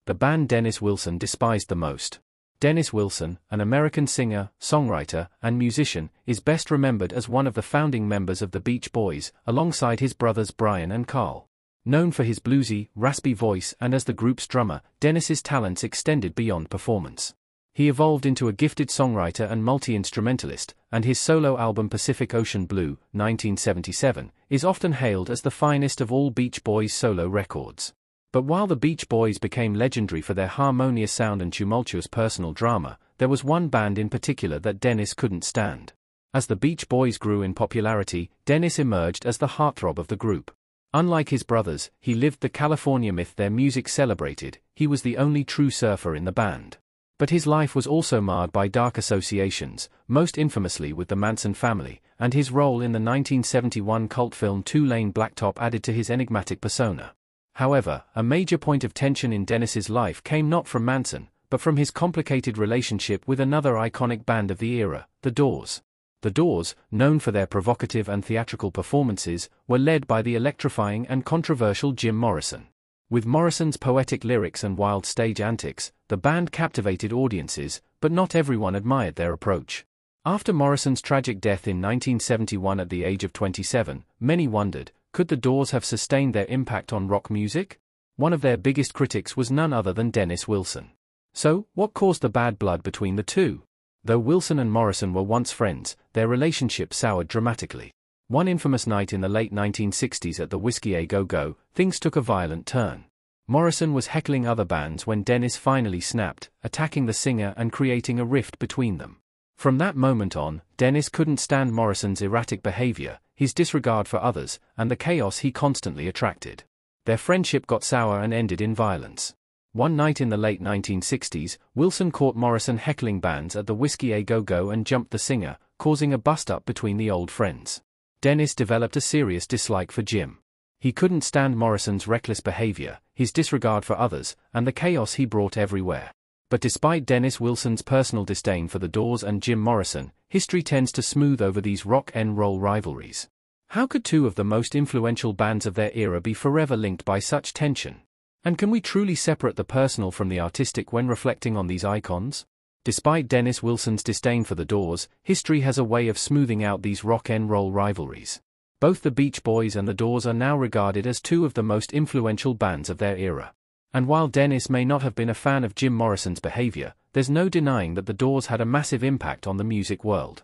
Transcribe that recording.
the band Dennis Wilson despised the most. Dennis Wilson, an American singer, songwriter, and musician, is best remembered as one of the founding members of the Beach Boys, alongside his brothers Brian and Carl. Known for his bluesy, raspy voice and as the group's drummer, Dennis's talents extended beyond performance. He evolved into a gifted songwriter and multi-instrumentalist, and his solo album Pacific Ocean Blue, 1977, is often hailed as the finest of all Beach Boys solo records. But while the Beach Boys became legendary for their harmonious sound and tumultuous personal drama, there was one band in particular that Dennis couldn't stand. As the Beach Boys grew in popularity, Dennis emerged as the heartthrob of the group. Unlike his brothers, he lived the California myth their music celebrated. He was the only true surfer in the band. But his life was also marred by dark associations, most infamously with the Manson family, and his role in the 1971 cult film Two-Lane Blacktop added to his enigmatic persona. However, a major point of tension in Dennis's life came not from Manson, but from his complicated relationship with another iconic band of the era, The Doors. The Doors, known for their provocative and theatrical performances, were led by the electrifying and controversial Jim Morrison. With Morrison's poetic lyrics and wild stage antics, the band captivated audiences, but not everyone admired their approach. After Morrison's tragic death in 1971 at the age of 27, many wondered, could the Doors have sustained their impact on rock music? One of their biggest critics was none other than Dennis Wilson. So, what caused the bad blood between the two? Though Wilson and Morrison were once friends, their relationship soured dramatically. One infamous night in the late 1960s at the Whiskey A Go Go, things took a violent turn. Morrison was heckling other bands when Dennis finally snapped, attacking the singer and creating a rift between them. From that moment on, Dennis couldn't stand Morrison's erratic behavior, his disregard for others, and the chaos he constantly attracted. Their friendship got sour and ended in violence. One night in the late 1960s, Wilson caught Morrison heckling bands at the Whiskey A Go Go and jumped the singer, causing a bust-up between the old friends. Dennis developed a serious dislike for Jim. He couldn't stand Morrison's reckless behavior, his disregard for others, and the chaos he brought everywhere. But despite Dennis Wilson's personal disdain for the Doors and Jim Morrison, history tends to smooth over these rock and roll rivalries. How could two of the most influential bands of their era be forever linked by such tension? And can we truly separate the personal from the artistic when reflecting on these icons? Despite Dennis Wilson's disdain for the Doors, history has a way of smoothing out these rock and roll rivalries. Both the Beach Boys and the Doors are now regarded as two of the most influential bands of their era. And while Dennis may not have been a fan of Jim Morrison's behavior, there's no denying that the Doors had a massive impact on the music world.